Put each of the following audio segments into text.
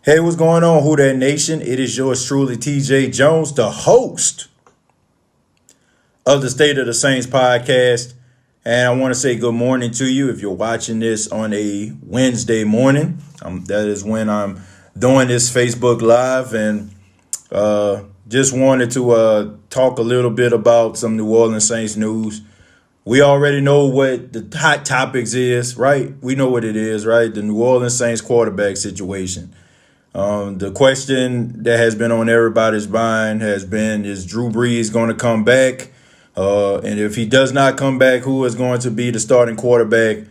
Hey, what's going on, Who That Nation? It is yours truly, TJ Jones, the host of the State of the Saints podcast. And I want to say good morning to you if you're watching this on a Wednesday morning. That is when I'm doing this Facebook Live. And just wanted to talk a little bit about some New Orleans Saints news. We already know what the hot topics is, right? We know what it is, right? The New Orleans Saints quarterback situation. The question that has been on everybody's mind has been, is Drew Brees going to come back? And if he does not come back, who is going to be the starting quarterback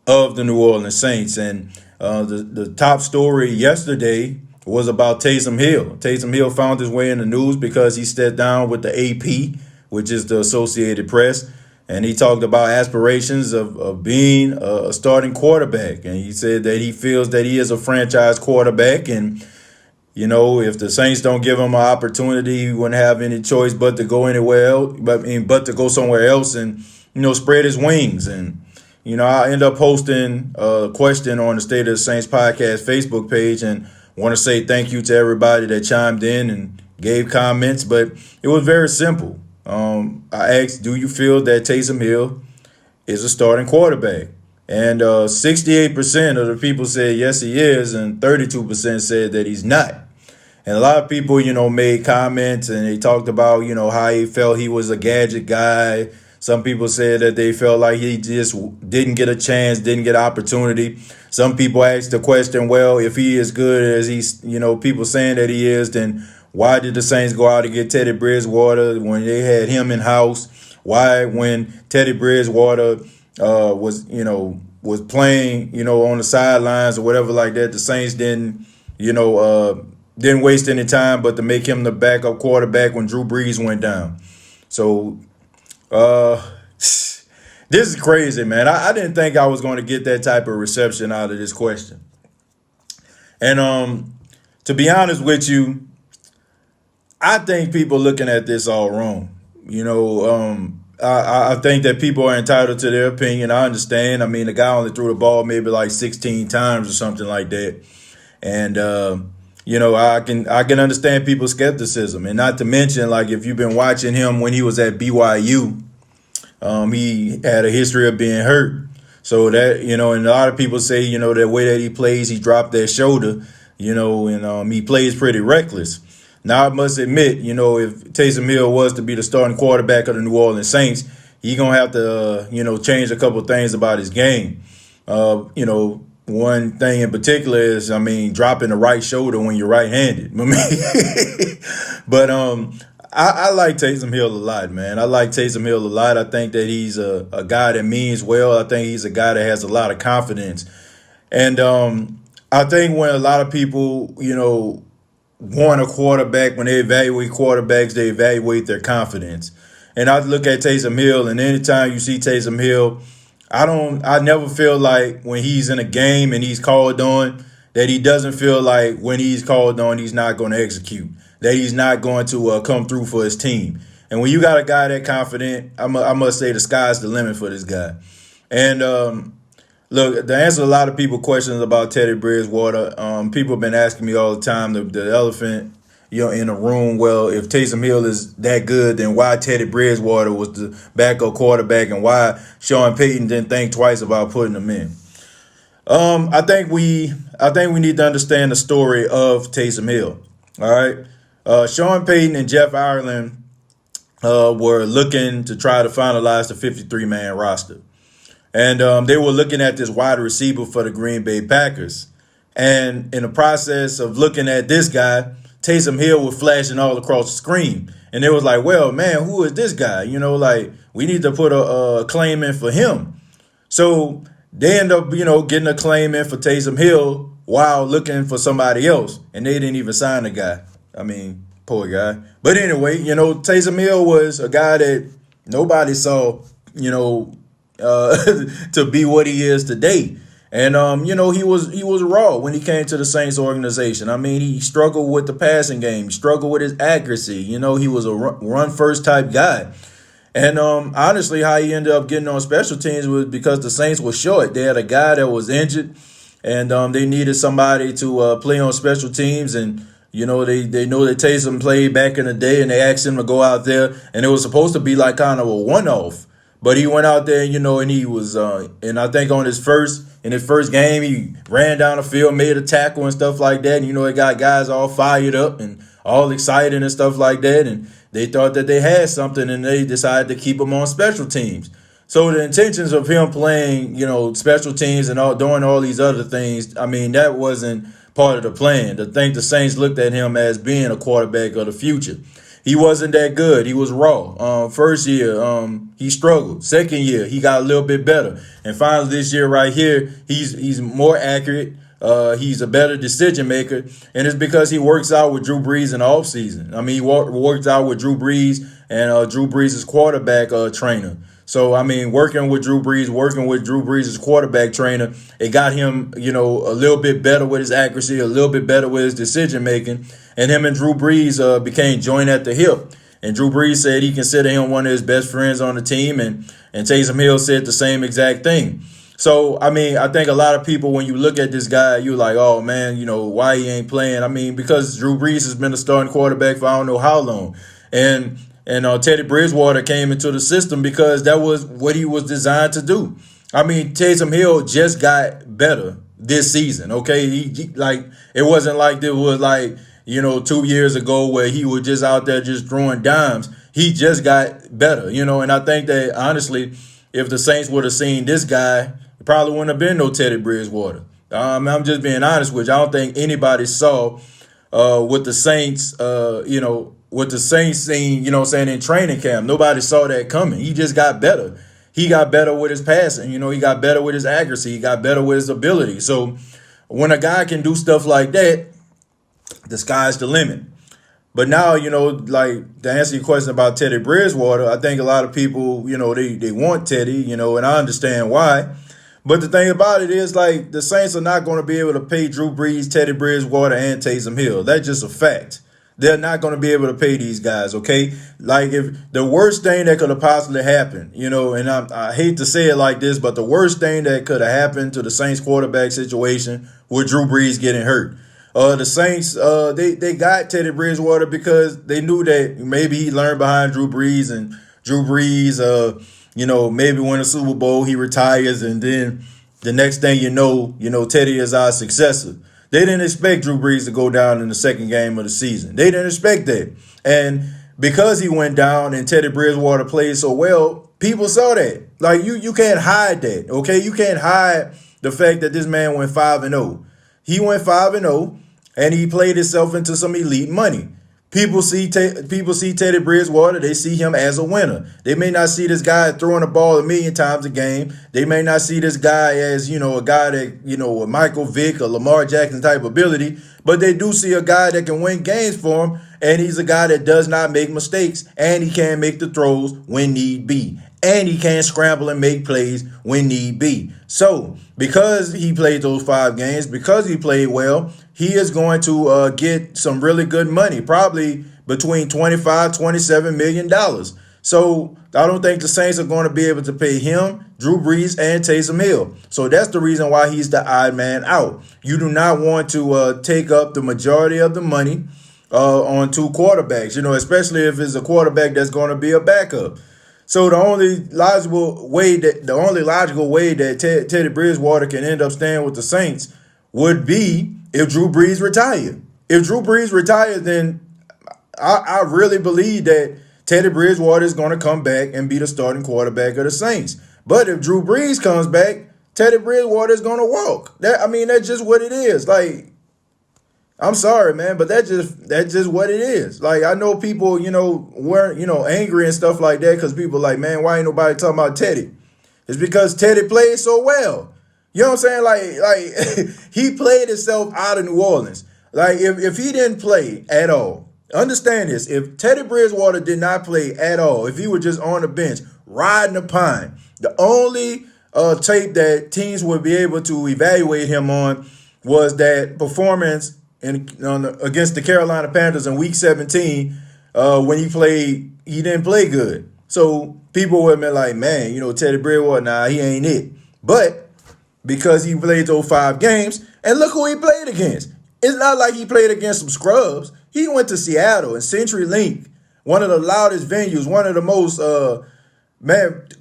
of the New Orleans Saints? And the top story yesterday was about Taysom Hill. Taysom Hill found his way in the news because he stepped down with the AP, which is the Associated Press. And he talked about aspirations of being a starting quarterback. And he said that he feels that he is a franchise quarterback. And, you know, if the Saints don't give him an opportunity, he wouldn't have any choice but to go anywhere else, but to go somewhere else and, you know, spread his wings. And, you know, I end up posting a question on the State of the Saints podcast Facebook page, and want to say thank you to everybody that chimed in and gave comments. But it was very simple. I asked, do you feel that Taysom Hill is a starting quarterback? And 68% of the people said yes, he is, and 32% said that he's not. And a lot of people, you know, made comments and they talked about, you know, how he felt he was a gadget guy. Some people said that they felt like he just didn't get a chance, didn't get opportunity. Some people asked the question, well, if he is good as he's, you know, people saying that he is, then why did the Saints go out and get Teddy Bridgewater when they had him in house? Why, when Teddy Bridgewater was playing, you know, on the sidelines or whatever like that, the Saints didn't waste any time but to make him the backup quarterback when Drew Brees went down. So this is crazy, man. I didn't think I was going to get that type of reception out of this question. And to be honest with you, I think people looking at this all wrong. You know, I think that people are entitled to their opinion. I understand. I mean, the guy only threw the ball maybe like 16 times or something like that. And, you know, I can understand people's skepticism. And not to mention, like, if you've been watching him when he was at BYU, he had a history of being hurt. So that, you know, and a lot of people say, you know, the way that he plays, he dropped that shoulder, you know, and he plays pretty reckless. Now, I must admit, you know, if Taysom Hill was to be the starting quarterback of the New Orleans Saints, he's going to have to, change a couple of things about his game. You know, one thing in particular is, dropping the right shoulder when you're right-handed. But I like Taysom Hill a lot, man. I like Taysom Hill a lot. I think that he's a guy that means well. I think he's a guy that has a lot of confidence. And I think when a lot of people, you know, want a quarterback, when they evaluate quarterbacks, they evaluate their confidence. And I look at Taysom Hill, and anytime you see Taysom Hill, I never feel like when he's in a game and he's called on, that he doesn't feel like when he's called on, he's not going to execute, that he's not going to come through for his team. And when you got a guy that confident, I must say the sky's the limit for this guy. And look, to answer a lot of people questions about Teddy Bridgewater, people have been asking me all the time, the elephant, you know, in the room. Well, if Taysom Hill is that good, then why Teddy Bridgewater was the backup quarterback, and why Sean Payton didn't think twice about putting him in? I think we need to understand the story of Taysom Hill. All right, Sean Payton and Jeff Ireland were looking to try to finalize the 53-man roster. And they were looking at this wide receiver for the Green Bay Packers. And in the process of looking at this guy, Taysom Hill was flashing all across the screen. And they was like, well, man, who is this guy? You know, like, we need to put a claim in for him. So they end up, you know, getting a claim in for Taysom Hill while looking for somebody else. And they didn't even sign the guy. I mean, poor guy. But anyway, you know, Taysom Hill was a guy that nobody saw, you know, to be what he is today. And, you know, he was raw when he came to the Saints organization. I mean, he struggled with the passing game. He struggled with his accuracy. You know, he was a run-first type guy. And honestly, how he ended up getting on special teams was because the Saints were short. They had a guy that was injured. and they needed somebody to play on special teams. And they know that Taysom played back in the day, and they asked him to go out there, and it was supposed to be like kind of a one-off. But he went out there, and he was, and I think in his first game, he ran down the field, made a tackle and stuff like that. And, it got guys all fired up and all excited and stuff like that. And they thought that they had something, and they decided to keep him on special teams. So the intentions of him playing, special teams and doing all these other things, I mean, that wasn't part of the plan. I think the Saints looked at him as being a quarterback of the future. He wasn't that good. He was raw. First year, he struggled. Second year, he got a little bit better. And finally, this year right here, he's more accurate. He's a better decision maker, and it's because he works out with Drew Brees in the offseason. I mean, he works out with Drew Brees and Drew Brees' quarterback trainer. So, I mean, working with Drew Brees' quarterback trainer, it got him, a little bit better with his accuracy, a little bit better with his decision making. And him and Drew Brees became joined at the hip. And Drew Brees said he considered him one of his best friends on the team. And Taysom Hill said the same exact thing. So, I mean, I think a lot of people, when you look at this guy, you're like, oh, man, why he ain't playing? I mean, because Drew Brees has been a starting quarterback for I don't know how long. And Teddy Bridgewater came into the system because that was what he was designed to do. I mean, Taysom Hill just got better this season, okay? He it wasn't like there was 2 years ago where he was just out there just throwing dimes. He just got better, and I think that, honestly, if the Saints would have seen this guy, it probably wouldn't have been no Teddy Bridgewater. I'm just being honest with you. I don't think anybody saw what the Saints, what the Saints seen, in training camp. Nobody saw that coming. He just got better. He got better with his passing. He got better with his accuracy. He got better with his ability. So when a guy can do stuff like that, the sky's the limit. But now, to answer your question about Teddy Bridgewater, I think a lot of people, they want Teddy, and I understand why. But the thing about it is, the Saints are not going to be able to pay Drew Brees, Teddy Bridgewater, and Taysom Hill. That's just a fact. They're not going to be able to pay these guys, okay? If the worst thing that could have possibly happened, and I hate to say it like this, but the worst thing that could have happened to the Saints quarterback situation was Drew Brees getting hurt. The Saints, they got Teddy Bridgewater because they knew that maybe he learned behind Drew Brees, and Drew Brees, maybe win a Super Bowl, he retires, and then the next thing Teddy is our successor. They didn't expect Drew Brees to go down in the second game of the season. They didn't expect that. And because he went down and Teddy Bridgewater played so well, people saw that. You can't hide that, okay? You can't hide the fact that this man went 5-0. He went 5-0, and he played himself into some elite money. People see Teddy Bridgewater. They see him as a winner. They may not see this guy throwing the ball 1,000,000 times a game. They may not see this guy as, a guy that, a Michael Vick or Lamar Jackson type ability, but they do see a guy that can win games for him, and he's a guy that does not make mistakes, and he can make the throws when need be. And he can scramble and make plays when need be. So, because he played those 5 games, because he played well, he is going to get some really good money, probably between $25, $27 million. So, I don't think the Saints are going to be able to pay him, Drew Brees, and Taysom Hill. So, that's the reason why he's the odd man out. You do not want to take up the majority of the money on 2 quarterbacks, especially if it's a quarterback that's going to be a backup. So the only logical way that Teddy Bridgewater can end up staying with the Saints would be if Drew Brees retired. If Drew Brees retired, then I really believe that Teddy Bridgewater is going to come back and be the starting quarterback of the Saints. But if Drew Brees comes back, Teddy Bridgewater is going to walk. That's just what it is. I'm sorry, man, but that's just what it is. I know people, weren't, angry and stuff like that because people man, why ain't nobody talking about Teddy? It's because Teddy played so well. You know what I'm saying? He played himself out of New Orleans. If he didn't play at all, understand this. If Teddy Bridgewater did not play at all, if he was just on the bench, riding the pine, the only tape that teams would be able to evaluate him on was that performance against the Carolina Panthers in Week 17, when he didn't play good. So people would have been like, man, Teddy Bridgewater, he ain't it. But because he played those 5 games. And look who he played against. It's not like he played against some scrubs. He went to Seattle and CenturyLink, one of the loudest venues, one of the most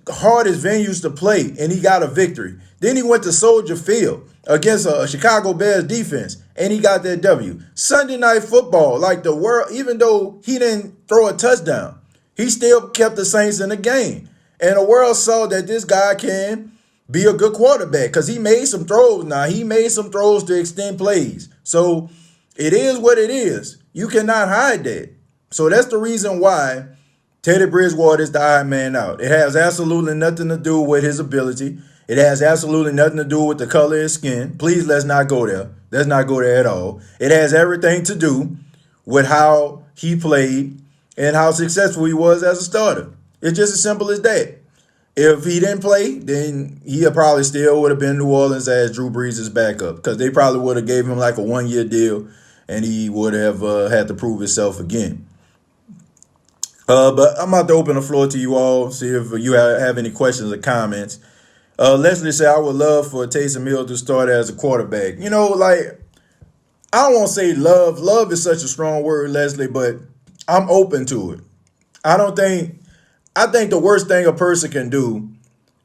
hardest venues to play, and he got a victory. Then he went to Soldier Field against a Chicago Bears defense, and he got that W. Sunday Night Football, like the world, even though he didn't throw a touchdown, he still kept the Saints in the game. And the world saw that this guy can be a good quarterback because he made some throws now. He made some throws to extend plays. So it is what it is. You cannot hide that. So that's the reason why Teddy Bridgewater is the odd man out. It has absolutely nothing to do with his ability. It has absolutely nothing to do with the color of his skin. Please, let's not go there. Let's not go there at all. It has everything to do with how he played and how successful he was as a starter. It's just as simple as that. If he didn't play, then he probably still would have been in New Orleans as Drew Brees' backup because they probably would have gave him like a 1-year deal and he would have had to prove himself again. But I'm about to open the floor to you all, see if you have any questions or comments. Leslie said, I would love for Taysom Hill to start as a quarterback. You know, like, I don't want to say love. Love is such a strong word, Leslie, but I'm open to it. I think the worst thing a person can do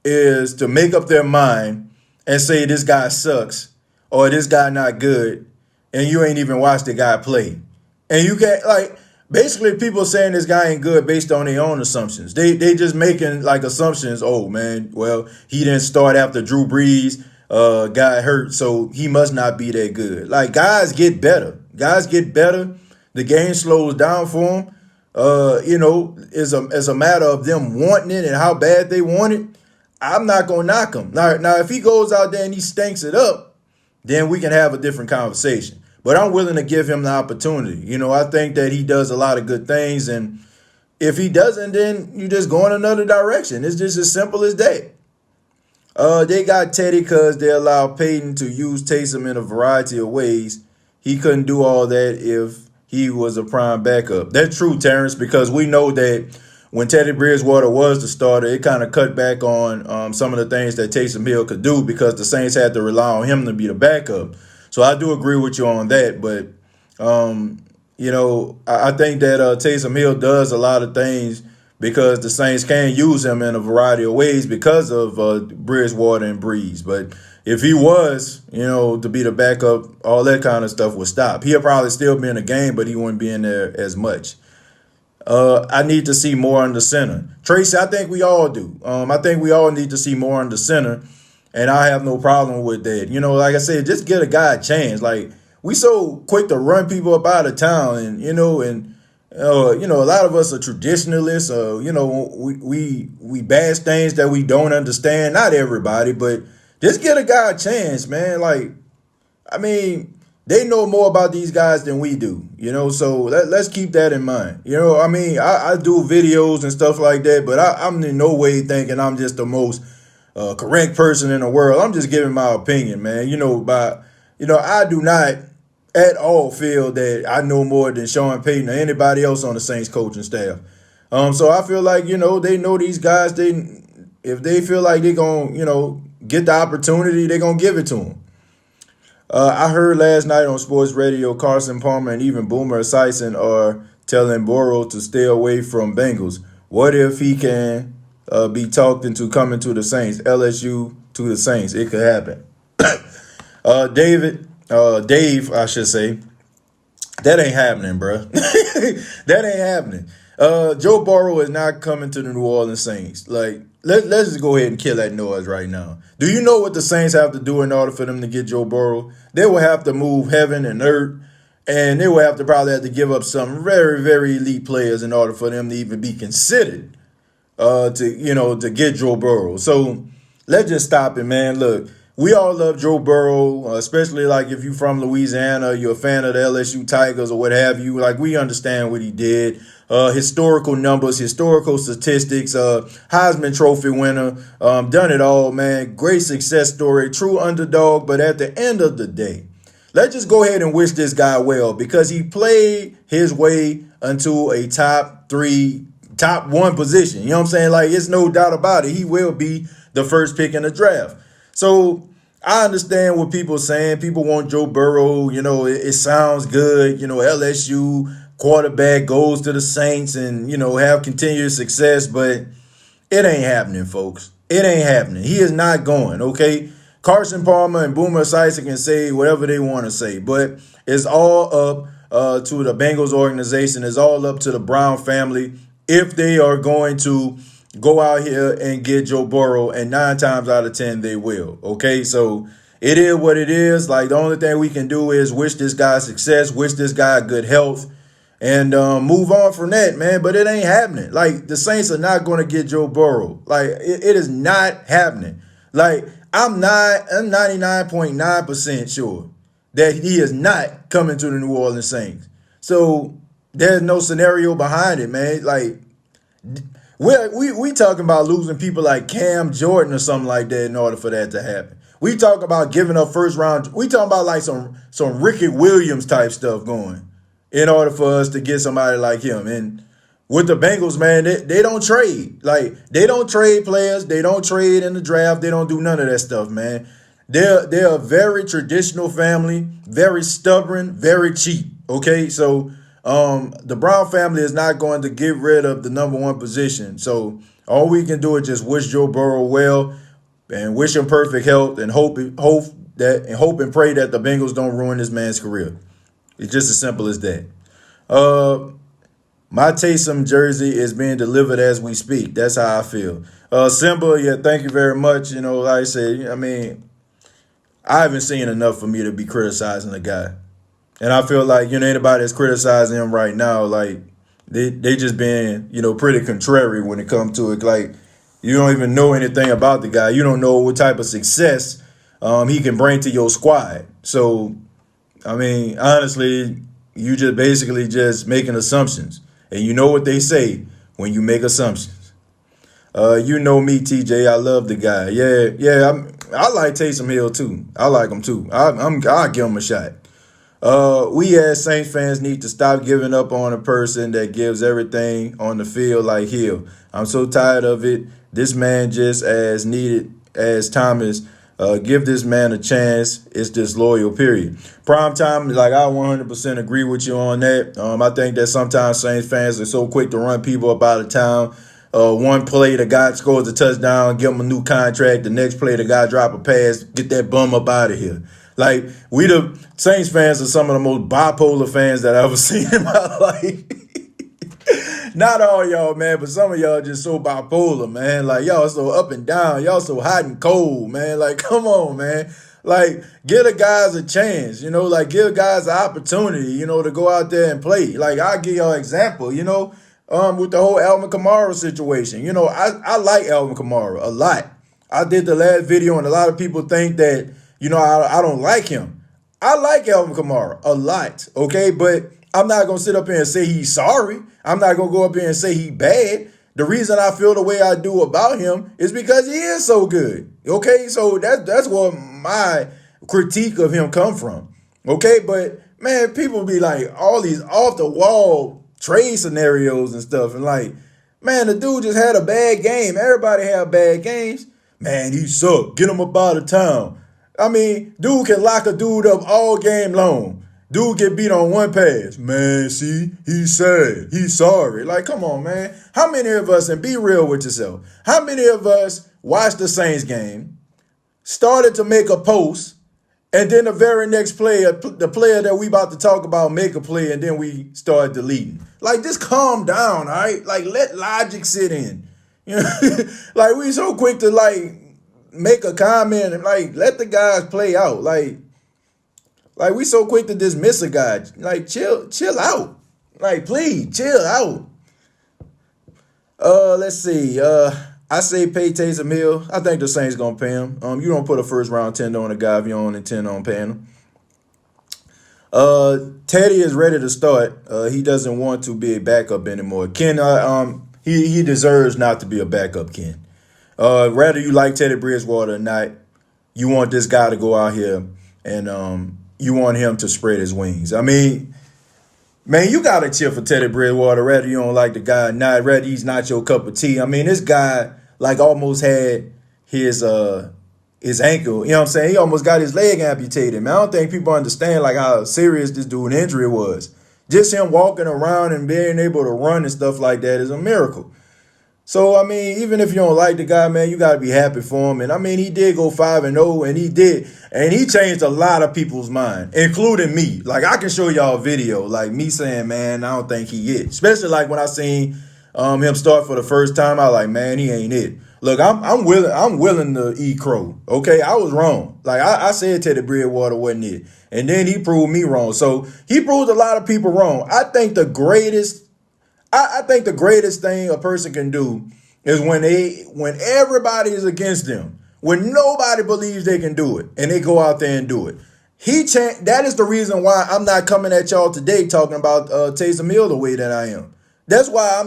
is to make up their mind and say this guy sucks or this guy not good, and you ain't even watched the guy play. And you can't, like, basically people saying this guy ain't good based on their own assumptions. They just making like assumptions. Oh man, well, he didn't start after Drew Brees got hurt, so he must not be that good. Like, guys get better. Guys get better. The game slows down for them. It's a matter of them wanting it and how bad they want it. I'm not gonna knock him. Now, if he goes out there and he stinks it up, then we can have a different conversation. But I'm willing to give him the opportunity. You know, I think that he does a lot of good things, and if he doesn't, then you just go in another direction. It's just as simple as that. They got Teddy because they allowed Peyton to use Taysom in a variety of ways. He couldn't do all that if he was a prime backup. That's true, Terrence, because we know that when Teddy Bridgewater was the starter, it kind of cut back on some of the things that Taysom Hill could do because the Saints had to rely on him to be the backup. So I do agree with you on that. But, I think that Taysom Hill does a lot of things because the Saints can use him in a variety of ways because of Bridgewater and Brees. But if he was, to be the backup, all that kind of stuff would stop. He'll probably still be in the game, but he wouldn't be in there as much. I need to see more on the center. Tracy, I think we all do. I think we all need to see more on the center, and I have no problem with that. Like I said, just get a guy a chance. Like, we so quick to run people up out of town, and a lot of us are traditionalists. We bash things that we don't understand. Not everybody, but just get a guy a chance, man. Like, I mean, they know more about these guys than we do, so let's keep that in mind. I do videos and stuff like that, but I'm in no way thinking I'm just the most correct person in the world. I'm just giving my opinion, man. I do not at all feel that I know more than Sean Payton or anybody else on the Saints coaching staff. So I feel like, they know these guys. If they feel like they're going to, get the opportunity, they're going to give it to them. I heard last night on sports radio, Carson Palmer and even Boomer Esiason are telling Burrow to stay away from Bengals. What if he can be talked into coming to the Saints, LSU to the Saints? It could happen. Dave, I should say, that ain't happening, bro. That ain't happening. Joe Burrow is not coming to the New Orleans Saints. Like, let's just go ahead and kill that noise right now. Do you know what the Saints have to do in order for them to get Joe Burrow? They will have to move heaven and earth, and they will probably have to give up some very, very elite players in order for them to even be considered to get Joe Burrow. So let's just stop it, man. Look, we all love Joe Burrow, especially like if you're from Louisiana, you're a fan of the LSU Tigers or what have you. Like, we understand what he did. Historical numbers, historical statistics, Heisman Trophy winner, done it all, man. Great success story, true underdog. But at the end of the day, let's just go ahead and wish this guy well because he played his way into a top 1 position. You know what I'm saying? Like, it's no doubt about it. He will be the first pick in the draft. So I understand what people are saying. People want Joe Burrow. It sounds good. LSU quarterback goes to the Saints and, have continuous success, but it ain't happening, folks. It ain't happening. He is not going, okay? Carson Palmer and Boomer Esiason can say whatever they want to say, but it's all up to the Bengals organization. It's all up to the Brown family if they are going to go out here and get Joe Burrow, and 9 times out of 10 they will, okay? So it is what it is. Like, the only thing we can do is wish this guy success, wish this guy good health, and move on from that, man. But it ain't happening. Like, the Saints are not going to get Joe Burrow. Like, it is not happening. Like, I'm 99.9% sure that he is not coming to the New Orleans Saints. So there's no scenario behind it, man. Like, we talking about losing people like Cam Jordan or something like that in order for that to happen. We talk about giving up first round. We talking about like some Ricky Williams type stuff going in order for us to get somebody like him. And with the Bengals, man, they don't trade. Like, they don't trade players. They don't trade in the draft. They don't do none of that stuff, man. They're a very traditional family, very stubborn, very cheap. Okay, so the Brown family is not going to get rid of the number one position. So all we can do is just wish Joe Burrow well and wish him perfect health and hope and pray that the Bengals don't ruin this man's career. It's just as simple as that. My Taysom jersey is being delivered as we speak. That's how I feel. Simba, yeah, thank you very much. Like I said, I mean, I haven't seen enough for me to be criticizing the guy. And I feel like, anybody that's criticizing him right now, like, they just being, pretty contrary when it comes to it. Like, you don't even know anything about the guy. You don't know what type of success he can bring to your squad. So, I mean, honestly, you just basically just making assumptions. And you know what they say when you make assumptions. You know me, TJ. I love the guy. Yeah. I like Taysom Hill too. I like him too. I'll give him a shot. We as Saints fans need to stop giving up on a person that gives everything on the field like Hill. I'm so tired of it. This man just as needed as Thomas. Give this man a chance. It's disloyal, period. Prime time, like, I 100% agree with you on that. I think that sometimes Saints fans are so quick to run people up out of town. One play, the guy scores a touchdown, give him a new contract. The next play, the guy drop a pass, get that bum up out of here. Like, we the Saints fans are some of the most bipolar fans that I've ever seen in my life. Not all y'all, man, but some of y'all just so bipolar, man. Like, y'all so up and down. Y'all so hot and cold, man. Like, come on, man. Like, give the guys a chance, like, give guys an opportunity, to go out there and play. Like, I'll give y'all an example, with the whole Alvin Kamara situation. I like Alvin Kamara a lot. I did the last video, and a lot of people think that, I don't like him. I like Alvin Kamara a lot, okay? But I'm not going to sit up here and say he's sorry. I'm not going to go up here and say he's bad. The reason I feel the way I do about him is because he is so good, okay? So that's where my critique of him come from, okay? But, man, people be like all these off-the-wall trade scenarios and stuff. And, like, man, the dude just had a bad game. Everybody have bad games. Man, he suck. Get him up out of town. I mean, dude can lock a dude up all game long. Dude get beat on one pass. Man, see, he's sad. He's sorry. Like, come on, man. How many of us, and be real with yourself, how many of us watched the Saints game, started to make a post, and then the very next player, the player that we about to talk about, make a play, and then we start deleting? Like, just calm down, all right? Like, let logic sit in. Like, we so quick to, like, make a comment and, like, let the guys play out. Like, we so quick to dismiss a guy. Like, chill out. Like, please, chill out. Let's see. I say pay Taysom Hill. I think the Saints gonna pay him. You don't put a first round tender on a guy if you don't intend on paying him. Teddy is ready to start. He doesn't want to be a backup anymore. Ken, he deserves not to be a backup, Ken. Whether you like Teddy Bridgewater or not, you want this guy to go out here and you want him to spread his wings. I mean, man, you got to cheer for Teddy Bridgewater, whether you don't like the guy or not, whether he's not your cup of tea. I mean, this guy, like, almost had his his ankle. You know what I'm saying? He almost got his leg amputated, man. I don't think people understand like how serious this dude's injury was. Just him walking around and being able to run and stuff like that is a miracle. So, I mean, even if you don't like the guy, man, you got to be happy for him. And, I mean, he did go 5-0, and he did. And he changed a lot of people's mind, including me. Like, I can show y'all a video, like, me saying, man, I don't think he it. Especially, like, when I seen him start for the first time, I was like, man, he ain't it. Look, I'm willing to eat crow. Okay, I was wrong. Like, I said Teddy Bridgewater wasn't it. And then he proved me wrong. So, he proved a lot of people wrong. I think the greatest thing a person can do is when everybody is against them, when nobody believes they can do it, and they go out there and do it. That is the reason why I'm not coming at y'all today talking about Taysom Hill the way that I am. That's why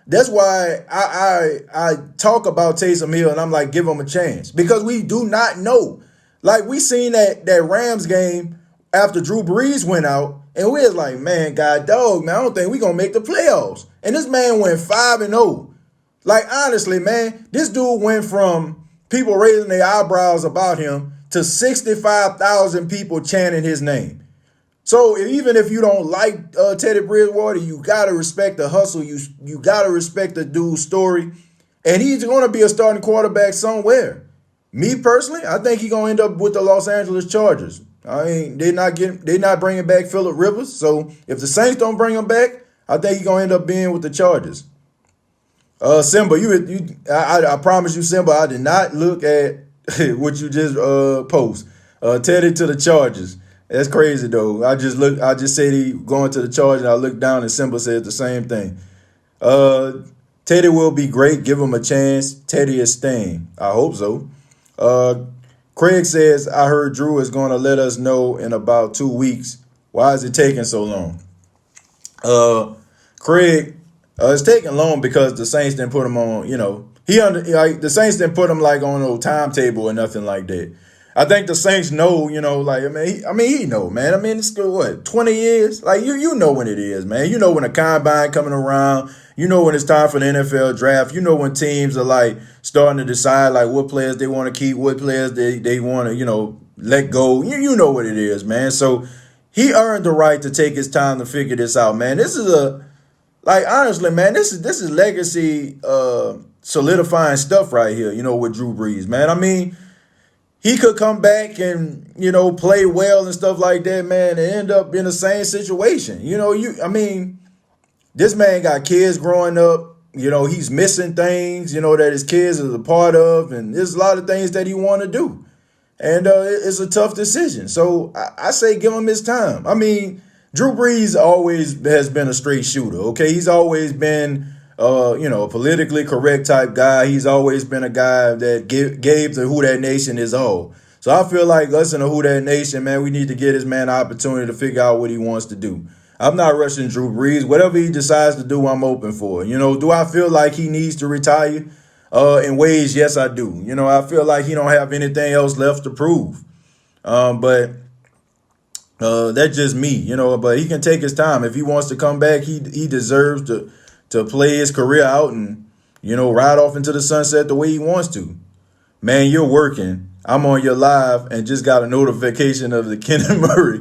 That's why I talk about Taysom Hill and I'm like, give him a chance because we do not know. Like we seen that Rams game after Drew Brees went out. And we was like, man, God dog, man, I don't think we're going to make the playoffs. And this man went 5-0. Like, honestly, man, this dude went from people raising their eyebrows about him to 65,000 people chanting his name. So even if you don't like Teddy Bridgewater, you got to respect the hustle. You got to respect the dude's story. And he's going to be a starting quarterback somewhere. Me personally, I think he's going to end up with the Los Angeles Chargers. I mean, they're not bringing back Phillip Rivers. So if the Saints don't bring him back, I think he's gonna end up being with the Chargers. Simba, I promise you, Simba, I did not look at what you just post. Teddy to the Chargers. That's crazy though. I just said he going to the Chargers. And I looked down and Simba said the same thing. Teddy will be great. Give him a chance. Teddy is staying. I hope so. Craig says, I heard Drew is going to let us know in about 2 weeks. Why is it taking so long? Craig, it's taking long because the Saints didn't put him on, the Saints didn't put him like on no timetable or nothing like that. I think the Saints know, he know, man. I mean, it's what, 20 years? Like, you know when it is, man. You know when the combine coming around. You know when it's time for the NFL draft. You know when teams are, like, starting to decide, like, what players they want to keep, what players they want to, let go. You know what it is, man. So he earned the right to take his time to figure this out, man. This is honestly, man, this is legacy solidifying stuff right here, with Drew Brees, man. I mean, he could come back and, play well and stuff like that, man, and end up in the same situation. This man got kids growing up. He's missing things, that his kids is a part of. And there's a lot of things that he want to do. And it's a tough decision. So I say give him his time. I mean, Drew Brees always has been a straight shooter, okay? He's always been, a politically correct type guy. He's always been a guy that gave the Who Dat Nation his all. So I feel like us in the Who Dat Nation, man, we need to give this man an opportunity to figure out what he wants to do. I'm not rushing Drew Brees. Whatever he decides to do, I'm open for. Do I feel like he needs to retire? In ways, yes, I do. I feel like he don't have anything else left to prove. But that's just me, But he can take his time. If he wants to come back, he deserves to play his career out and, ride off into the sunset the way he wants to. Man, you're working. I'm on your live and just got a notification of the Kenneth Murray.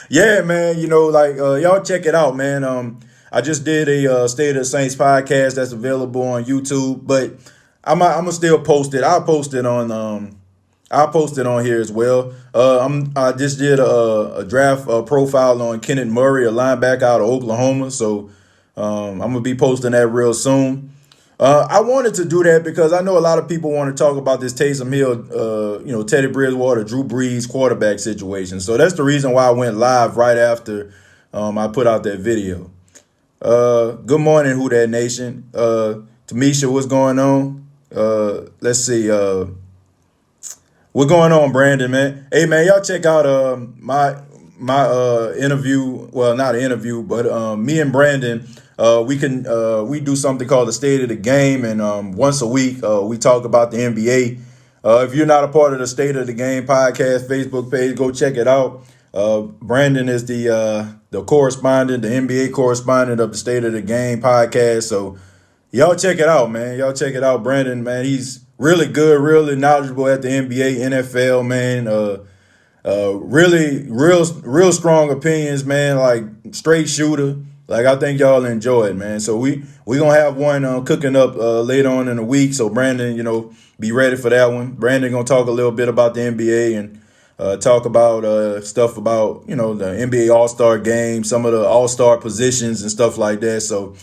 Yeah, man. Y'all check it out, man. I just did a State of the Saints podcast that's available on YouTube, but I'm gonna still post it. I'll post it on here as well. I just did a draft profile on Kenneth Murray, a linebacker out of Oklahoma. So I'm gonna be posting that real soon. I wanted to do that because I know a lot of people want to talk about this Taysom Hill, Teddy Bridgewater, Drew Brees quarterback situation. So that's the reason why I went live right after I put out that video. Good morning, Who Dat Nation. Tamisha, what's going on? Let's see. What's going on, Brandon, man? Hey, man, y'all check out my interview. Well, not an interview, but me and Brandon. We do something called the State of the Game, and once a week we talk about the NBA. If you're not a part of the State of the Game podcast Facebook page, go check it out. Brandon is the correspondent, the NBA correspondent of the State of the Game podcast. So y'all check it out, man. Y'all check it out. Brandon, man, he's really good, really knowledgeable at the NBA, NFL, man. Really, real strong opinions, man. Like straight shooter. Like I think y'all enjoy it, man. So we gonna have one cooking up later on in the week. So Brandon, be ready for that one. Brandon gonna talk a little bit about the NBA and talk about stuff about the NBA All Star game, some of the All Star positions and stuff like that. So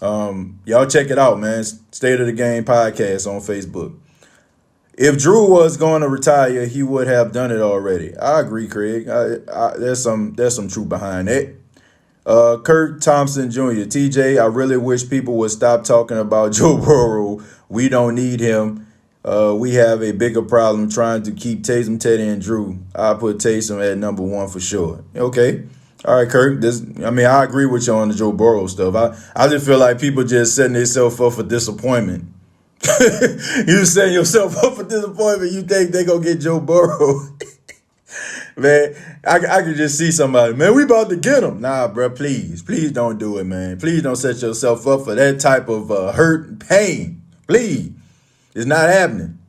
y'all check it out, man. State of the Game podcast on Facebook. If Drew was going to retire, he would have done it already. I agree, Craig. There's some truth behind it. Kurt Thompson Jr. TJ, I really wish people would stop talking about Joe Burrow. We don't need him. We have a bigger problem trying to keep Taysom, Teddy, and Drew. I put Taysom at number one for sure. Okay. All right, Kirk. I agree with you on the Joe Burrow stuff. I just feel like people just setting themselves up for disappointment. You setting yourself up for disappointment. You think they gonna get Joe Burrow? Man, I could just see somebody. Man, we about to get him. Nah, bro. Please don't do it, man. Please don't set yourself up for that type of hurt and pain. Please, it's not happening.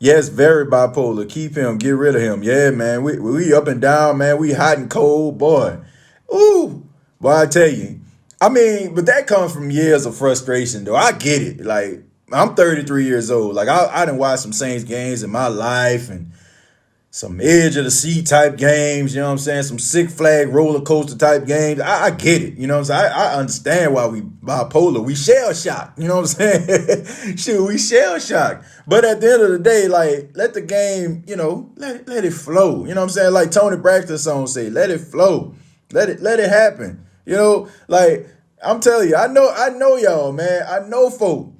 Yes, very bipolar. Keep him. Get rid of him. Yeah, man. We up and down, man. We hot and cold, boy. Ooh, boy, I tell you. But that comes from years of frustration, though. I get it. Like, I'm 33 years old. Like, I done watched some Saints games in my life and some edge of the seat type games, you know what I'm saying? Some Six Flag roller coaster type games. I get it, you know what I'm saying? I understand why we bipolar. We shell shocked, you know what I'm saying? Shoot, we shell shocked. But at the end of the day, like, let the game, let it flow. You know what I'm saying? Like Tony Braxton's song say, let it flow. Let it happen. Like I'm telling you, I know y'all, man. I know folk.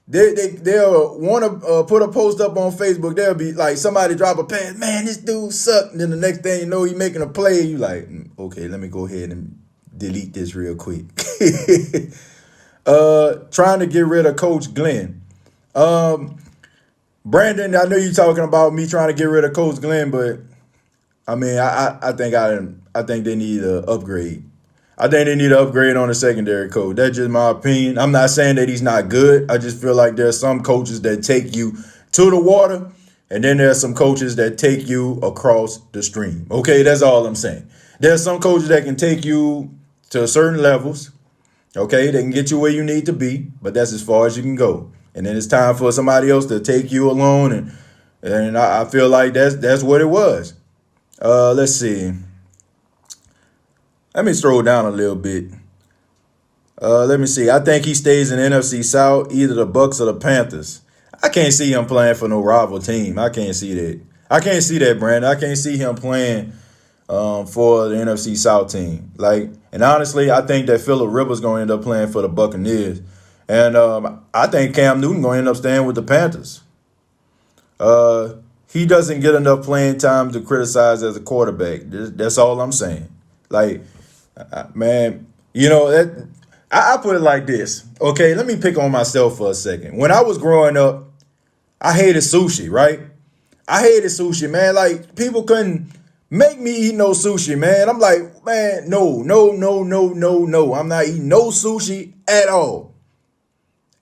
They'll want to put a post up on Facebook. They'll be like, somebody drop a pass. Man, this dude sucked. And then the next thing you know, he making a play. You like, okay, let me go ahead and delete this real quick. Trying to get rid of Coach Glenn. Brandon, I know you talking about me trying to get rid of Coach Glenn, but I think they need an upgrade. I think they need an upgrade on the secondary coach. That's just my opinion. I'm not saying that he's not good. I just feel like there's some coaches that take you to the water, and then there's some coaches that take you across the stream. Okay, that's all I'm saying. There's some coaches that can take you to certain levels. Okay, they can get you where you need to be, but that's as far as you can go. And then it's time for somebody else to take you along, and I feel like that's what it was. Let's see. Let me scroll down a little bit. Let me see. I think he stays in NFC South, either the Bucks or the Panthers. I can't see him playing for no rival team. I can't see that. I can't see that, Brandon. I can't see him playing for the NFC South team. And honestly, I think that Phillip Rivers going to end up playing for the Buccaneers. And I think Cam Newton going to end up staying with the Panthers. He doesn't get enough playing time to criticize as a quarterback. That's all I'm saying. Man, I put it like this. Okay, let me pick on myself for a second. When I was growing up, I hated sushi, right? I hated sushi, man. Like, people couldn't make me eat no sushi, man. I'm like, man, no. I'm not eating no sushi at all.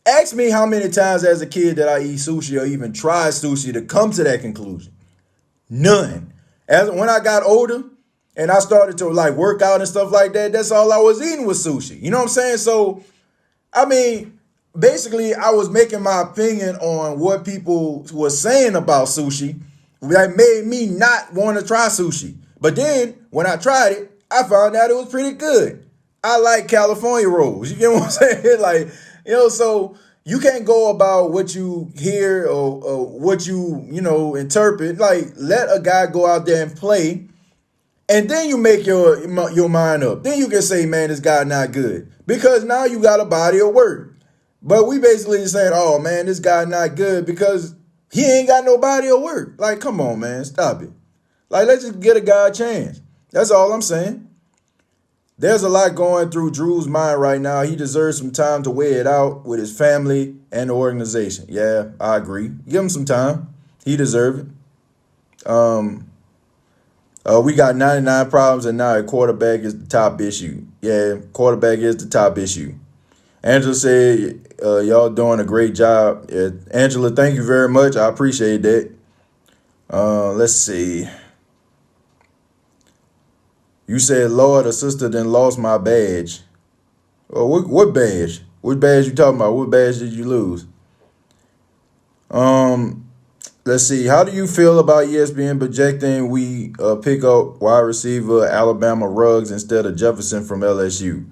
Ask me how many times as a kid did I eat sushi or even try sushi to come to that conclusion. None. When I got older, and I started to work out and stuff like that, that's all I was eating was sushi. You know what I'm saying? So, basically I was making my opinion on what people were saying about sushi that made me not want to try sushi. But then when I tried it, I found out it was pretty good. I like California rolls. You get what I'm saying? So you can't go about what you hear or what you interpret. Let a guy go out there and play. And then you make your mind up. Then you can say, man, this guy not good. Because now you got a body of work. But we basically saying, oh, man, this guy not good because he ain't got no body of work. Come on, man, stop it. Let's just get a guy a chance. That's all I'm saying. There's a lot going through Drew's mind right now. He deserves some time to weigh it out with his family and the organization. Yeah, I agree. Give him some time. He deserves it. We got 99 problems, and now a quarterback is the top issue. Yeah, quarterback is the top issue. Angela said, Y'all doing a great job. Angela, thank you very much. I appreciate that. Let's see. You said, Lord, a sister then lost my badge. Oh, what badge? What badge you talking about? What badge did you lose? Let's see. How do you feel about ESPN projecting we pick up wide receiver Alabama Ruggs instead of Jefferson from LSU?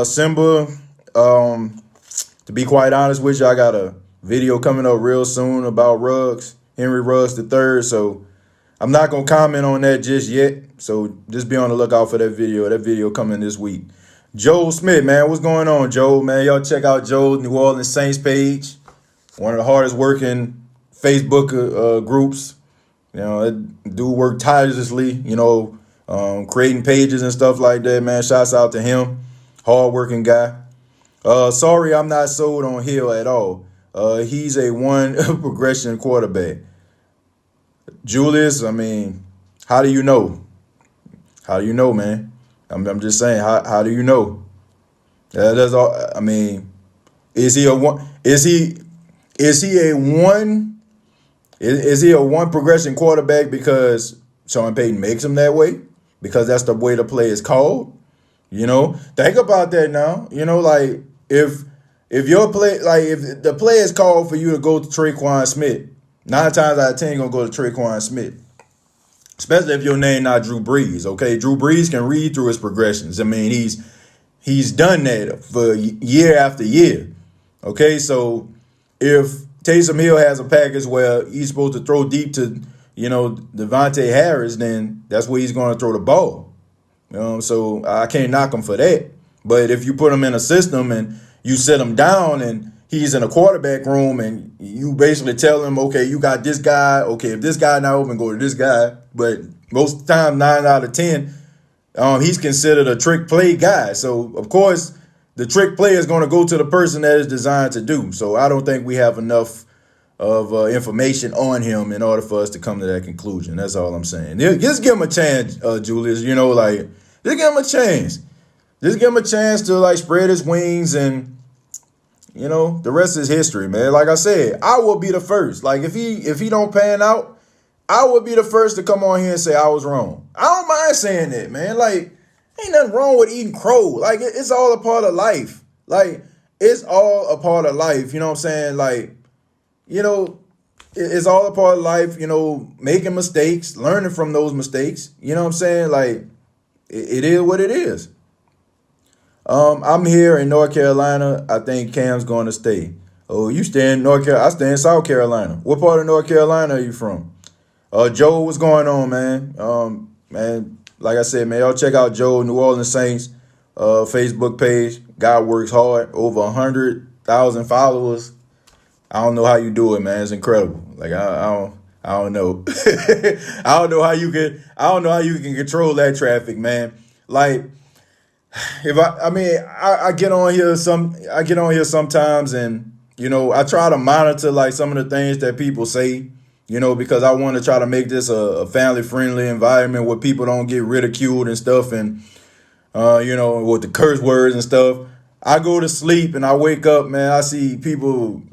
Simba, to be quite honest with you, I got a video coming up real soon about Ruggs, Henry Ruggs III. So I'm not going to comment on that just yet. So just be on the lookout for that video. That video coming this week. Joe Smith, man, what's going on, Joe? Man, y'all check out Joe's New Orleans Saints page. One of the hardest working Facebook groups. You know, that dude worked tirelessly, creating pages and stuff like that, man. Shouts out to him. Hard working guy. Sorry, I'm not sold on Hill at all. He's a one progression quarterback. Julius, I mean, how do you know? How do you know, man? I'm just saying, how do you know? That's all. I mean, is he a one? Is he a one? Is he a one progression quarterback because Sean Payton makes him that way? Because that's the way the play is called? Think about that now. Like if your play, like if the play is called for you to go to Traquan Smith, 9 times out of 10 you're gonna go to Traquan Smith. Especially if your name not Drew Brees. Okay, Drew Brees can read through his progressions. I mean, he's done that for year after year. Okay, so if Taysom Hill has a package where he's supposed to throw deep to, Devontae Harris, then that's where he's going to throw the ball. So I can't knock him for that. But if you put him in a system and you sit him down and he's in a quarterback room and you basically tell him, okay, you got this guy. Okay, if this guy not open, go to this guy. But most of the time, 9 out of 10, he's considered a trick play guy. So, of course, the trick play is going to go to the person that is designed to do. So I don't think we have enough of information on him in order for us to come to that conclusion. That's all I'm saying. Just give him a chance, Julius. Just give him a chance. Just give him a chance to spread his wings, and the rest is history, man. Like I said, I will be the first. Like if he don't pan out, I will be the first to come on here and say I was wrong. I don't mind saying that, man. Like, ain't nothing wrong with eating crow. Like, it's all a part of life. Like, it's all a part of life. You know what I'm saying? Like, it's all a part of life, making mistakes, learning from those mistakes. You know what I'm saying? Like, it is what it is. I'm here in North Carolina. I think Cam's going to stay. Oh, you stay in North Carolina. I stay in South Carolina. What part of North Carolina are you from? Joe, what's going on, man? Man, like I said, man, y'all check out Joe, New Orleans Saints, Facebook page. Guy works hard. Over 100,000 followers. I don't know how you do it, man. It's incredible. Like I don't know. I don't know how you can control that traffic, man. Like if I get on here sometimes, and I try to monitor some of the things that people say. Because I want to try to make this a family-friendly environment where people don't get ridiculed and stuff, and, with the curse words and stuff. I go to sleep and I wake up, man, I see people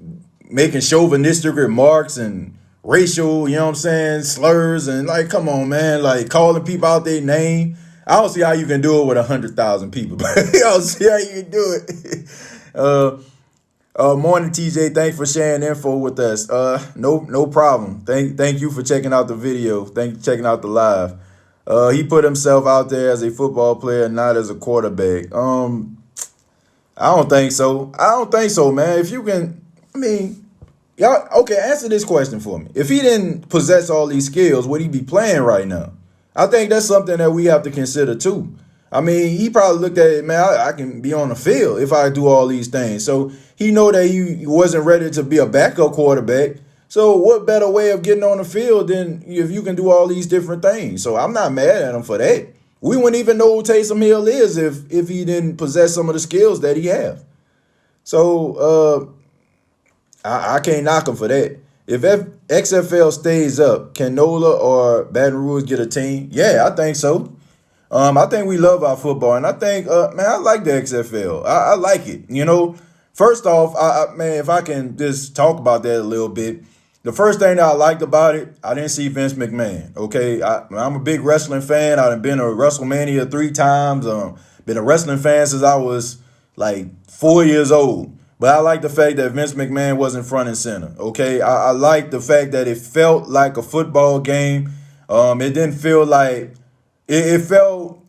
making chauvinistic remarks and racial, slurs, and, come on, man, calling people out their name. I don't see how you can do it with 100,000 people, but I don't see how you can do it. Morning, TJ. Thanks for sharing info with us. No problem. Thank you for checking out the video. Thank you for checking out the live. He put himself out there as a football player, not as a quarterback. I don't think so, man. If you can, y'all, okay, answer this question for me. If he didn't possess all these skills, would he be playing right now? I think that's something that we have to consider too. He probably looked at it, man, I can be on the field if I do all these things. So he know that he wasn't ready to be a backup quarterback. So what better way of getting on the field than if you can do all these different things? So I'm not mad at him for that. We wouldn't even know who Taysom Hill is if he didn't possess some of the skills that he have. So I can't knock him for that. If XFL stays up, can NOLA or Baton Rouge get a team? Yeah, I think so. I think we love our football, and I think, man, I like the XFL. I like it. First off, man, if I can just talk about that a little bit, the first thing that I liked about it, I didn't see Vince McMahon. Okay, I'm a big wrestling fan. I've been to WrestleMania 3 times. Been a wrestling fan since I was like 4 years old. But I like the fact that Vince McMahon wasn't front and center. Okay, I like the fact that it felt like a football game. It didn't feel like it felt.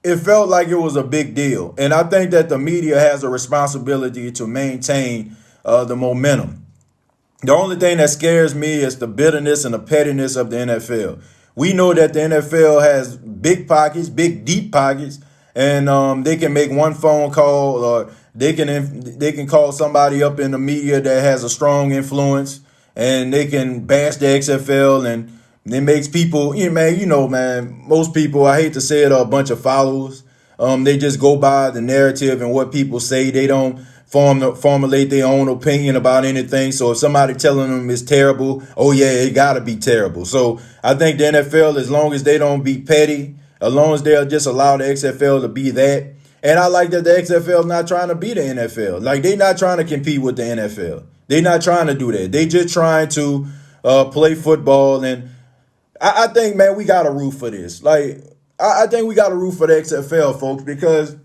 It felt like it was a big deal. And I think that the media has a responsibility to maintain the momentum. The only thing that scares me is the bitterness and the pettiness of the NFL. We know that the NFL has big pockets, big deep pockets, and they can make one phone call, or they can call somebody up in the media that has a strong influence, and they can bash the XFL, and it makes people, man, most people, I hate to say it, are a bunch of followers. They just go by the narrative and what people say. They don't formulate their own opinion about anything. So if somebody telling them it's terrible, oh yeah, it gotta be terrible. So I think the NFL, as long as they don't be petty, as long as they'll just allow the XFL to be that. And I like that the XFL is not trying to be the NFL. Like, they're not trying to compete with the NFL. They're not trying to do that. They just trying to play football. And I think, man, we got to root for this. Like, I think we got to root for the XFL, folks, because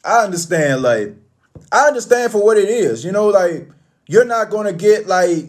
I understand for what it is. Like, you're not going to get, like,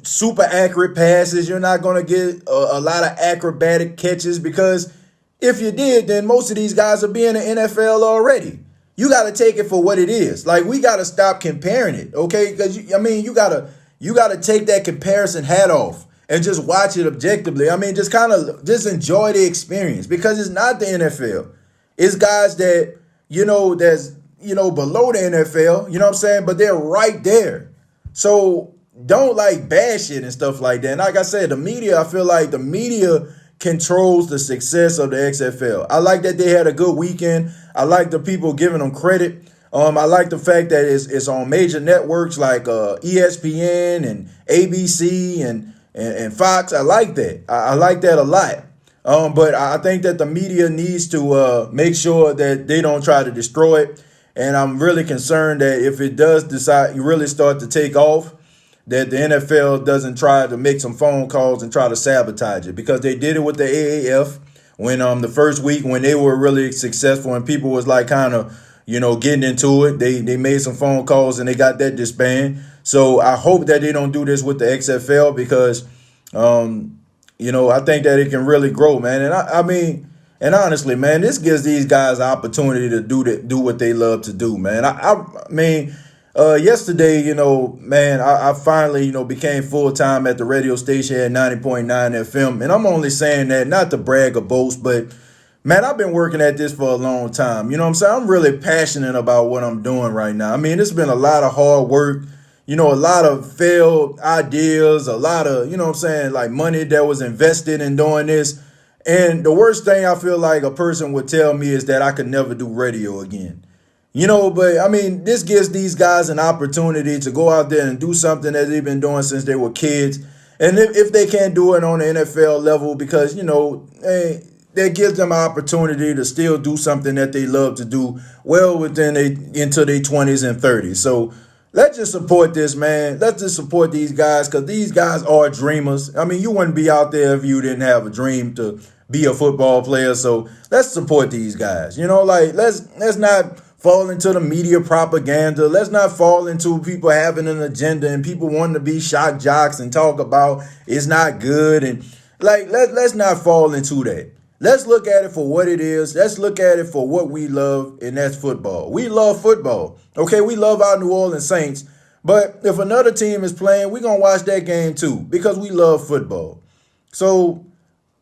super accurate passes. You're not going to get a lot of acrobatic catches, because if you did, then most of these guys would be in the NFL already. You got to take it for what it is. Like, we got to stop comparing it, okay? Because, you got to take that comparison hat off and just watch it objectively. I mean, just enjoy the experience, because it's not the NFL. It's guys that, that's, below the NFL, you know what I'm saying? But they're right there. So don't bash it and stuff like that. And like I said, the media, I feel like the media controls the success of the XFL. I like that they had a good weekend. I like the people giving them credit. I like the fact that it's on major networks like ESPN and ABC and Fox. I like that. I like that a lot. But I think that the media needs to make sure that they don't try to destroy it. And I'm really concerned that if it does decide you really start to take off, that the NFL doesn't try to make some phone calls and try to sabotage it, because they did it with the AAF when the first week when they were really successful and people was like kind of, getting into it. They made some phone calls and they got that disbanded. So I hope that they don't do this with the XFL, because, I think that it can really grow, man. And I mean, and honestly, man, this gives these guys an opportunity to do what they love to do, man. I mean, yesterday, man, I finally, became full-time at the radio station at 90.9 FM. And I'm only saying that not to brag or boast, but, man, I've been working at this for a long time. You know what I'm saying? I'm really passionate about what I'm doing right now. I mean, it's been a lot of hard work, a lot of failed ideas, a lot of, like money that was invested in doing this. And the worst thing I feel like a person would tell me is that I could never do radio again. But I mean, this gives these guys an opportunity to go out there and do something that they've been doing since they were kids. And if they can't do it on the NFL level, because, that gives them an opportunity to still do something that they love to do well into their 20s and 30s. So let's just support this, man. Let's just support these guys, because these guys are dreamers. I mean, you wouldn't be out there if you didn't have a dream to be a football player. So let's support these guys. Let's not fall into the media propaganda. Let's not fall into people having an agenda and people wanting to be shock jocks and talk about it's not good. And let's not fall into that. Let's look at it for what it is. Let's look at it for what we love, and that's football. We love football. Okay, we love our New Orleans Saints. But if another team is playing, we're going to watch that game too, because we love football. So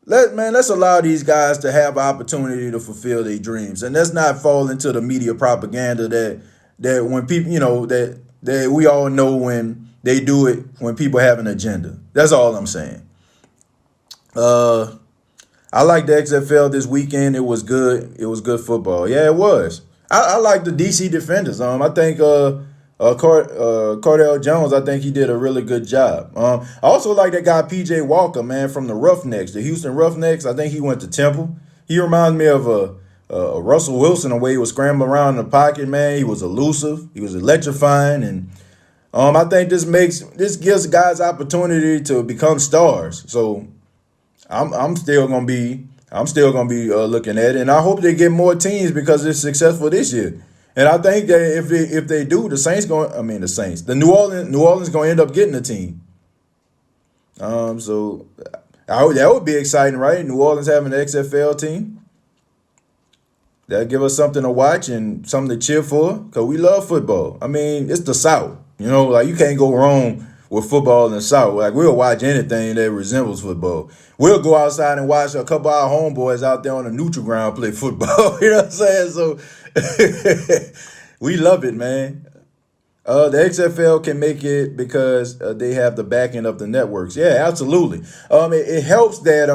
let's allow these guys to have opportunity to fulfill their dreams, and let's not fall into the media propaganda that when people, that we all know when they do it, when people have an agenda. That's all I'm saying. I like the XFL this weekend. It was good. It was good football. Yeah, it was. I like the DC Defenders. I think Cardell Jones, I think he did a really good job. I also like that guy PJ Walker, man, from the Roughnecks, the Houston Roughnecks. I think he went to Temple. He reminds me of Russell Wilson, the way he was scrambling around in the pocket, man, he was elusive. He was electrifying, and I think this gives guys opportunity to become stars. So I'm still gonna be looking at it, and I hope they get more teams because they're successful this year. And I think that if they do, the New Orleans gonna end up getting a team. So that would be exciting, right? New Orleans having an XFL team. That'll give us something to watch and something to cheer for because we love football. I mean, it's the South. Like you can't go wrong with football in the South. Like we'll watch anything that resembles football. We'll go outside and watch a couple of our homeboys out there on the neutral ground play football. You know what I'm saying? So we love it, man. The XFL can make it because they have the backing of the networks. Yeah, absolutely. It helps that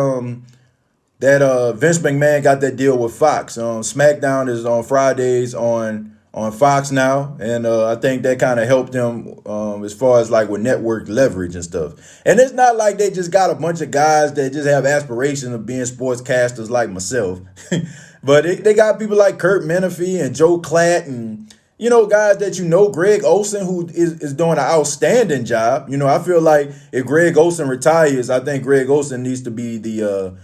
Vince McMahon got that deal with Fox. SmackDown is on Fridays on Fox now, and I think that kind of helped them as far as like with network leverage and stuff. And it's not like they just got a bunch of guys that just have aspirations of being sportscasters like myself, but they got people like Kurt Menefee and Joe Klatt and guys that Greg Olsen, who is doing an outstanding job. I feel like if Greg Olsen retires, I think Greg Olsen needs to be the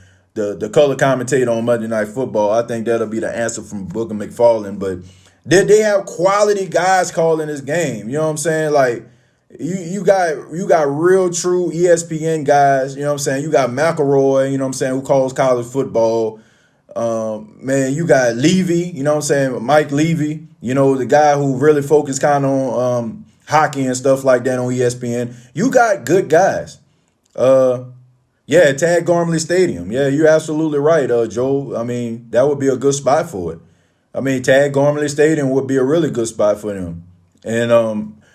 color commentator on Monday Night Football. I think that'll be the answer from Booker McFarlane. But they have quality guys calling this game. You know what I'm saying? Like you got real true ESPN guys. You know what I'm saying? You got McElroy. You know what I'm saying? Who calls college football? Man, you got Levy. You know what I'm saying? Mike Levy. The guy who really focused kind of on hockey and stuff like that on ESPN. You got good guys. Yeah, Tad Gormley Stadium. Yeah, you're absolutely right, Joe. I mean, that would be a good spot for it. I mean, Tad Gormley Stadium would be a really good spot for them. And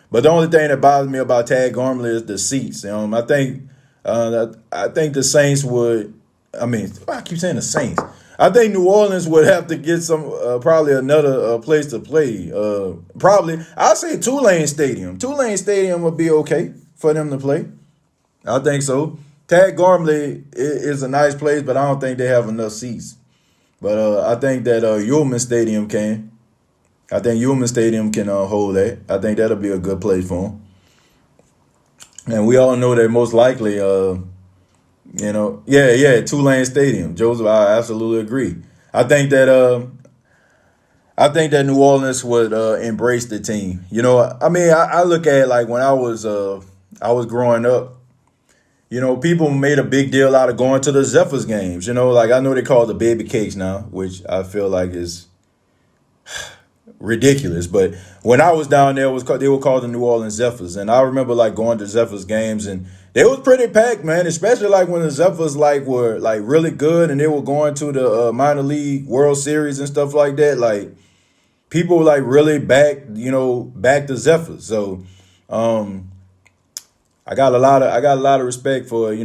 but the only thing that bothers me about Tad Gormley is the seats. I think the Saints would. I mean, I keep saying the Saints. I think New Orleans would have to get some probably another place to play. Probably, I'd say Tulane Stadium. Tulane Stadium would be okay for them to play. I think so. Tad Gormley is a nice place, but I don't think they have enough seats. But I think that Ullman Stadium can. I think Ullman Stadium can hold that. I think that'll be a good place for them. And we all know that most likely, Tulane Stadium. Joseph, I absolutely agree. I think that New Orleans would embrace the team. I look at it like when I was growing up. People made a big deal out of going to the Zephyrs games. Like I know they call it the baby cakes now, which I feel like is ridiculous. But when I was down there, they were called the New Orleans Zephyrs, and I remember like going to Zephyrs games, and they was pretty packed, man. Especially like when the Zephyrs were really good, and they were going to the minor league World Series and stuff like that. Like people really back the Zephyrs. So. I got a lot of respect for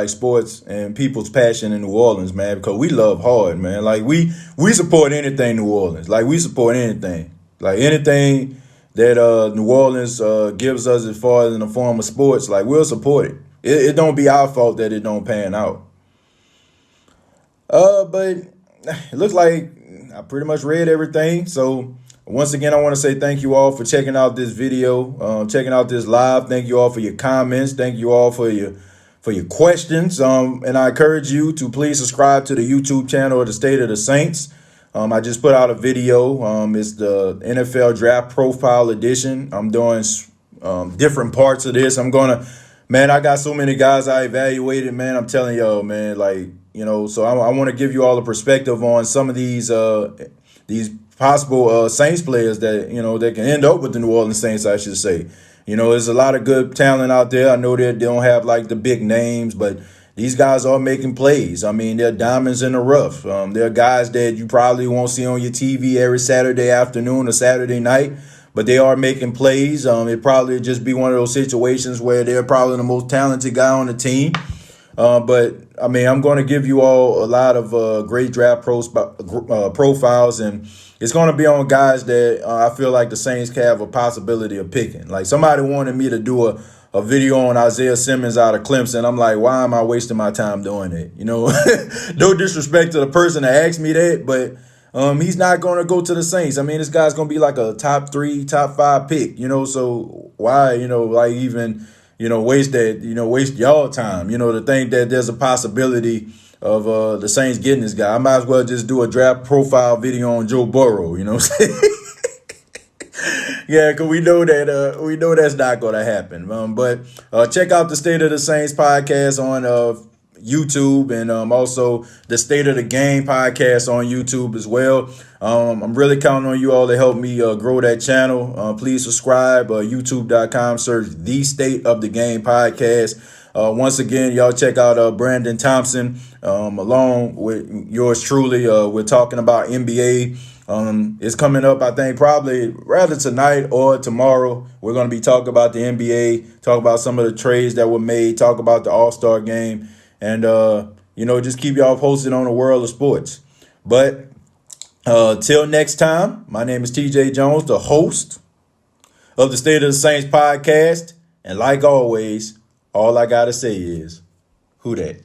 sports and people's passion in New Orleans, man, because we love hard, man. Like we support anything New Orleans. Like we support anything. Like anything that New Orleans gives us as far as in the form of sports, like we'll support it. It don't be our fault that it don't pan out. But it looks like I pretty much read everything. So once again, I want to say thank you all for checking out this video, checking out this live. Thank you all for your comments. Thank you all for your questions. And I encourage you to please subscribe to the YouTube channel of the State of the Saints. I just put out a video. It's the NFL Draft Profile Edition. I'm doing different parts of this. I got so many guys I evaluated, man. I'm telling y'all, man, so I want to give you all a perspective on some of these possible Saints players that that can end up with the New Orleans Saints, I should say. There's a lot of good talent out there. I know that they don't have the big names, but these guys are making plays. I mean, they're diamonds in the rough. They're guys that you probably won't see on your TV every Saturday afternoon or Saturday night, but they are making plays. It probably just be one of those situations where they're probably the most talented guy on the team. But I mean, I'm going to give you all a lot of great draft profiles, and it's going to be on guys that I feel like the Saints have a possibility of picking. Like somebody wanted me to do a video on Isaiah Simmons out of Clemson. I'm like, why am I wasting my time doing it? No disrespect to the person that asked me that, but He's not going to go to the Saints. I mean, this guy's going to be like a top 3, top 5 pick, so why, like even, waste that, waste y'all time, to think that there's a possibility of the Saints getting this guy. I might as well just do a draft profile video on Joe Burrow, you know what I'm saying? Yeah, because we know that's not going to happen. But check out the State of the Saints podcast on YouTube, and also the State of the Game podcast on YouTube as well. I'm really counting on you all to help me grow that channel. Please subscribe, youtube.com, search The State of the Game podcast. Once again, y'all check out Brandon Thompson along with yours truly. We're talking about NBA. It's coming up, I think, probably rather tonight or tomorrow. We're going to be talking about the NBA, talk about some of the trades that were made, talk about the All-Star game, and, just keep y'all posted on the world of sports. But till next time, my name is TJ Jones, the host of the State of the Saints podcast. And like always, all I got to say is, who dat?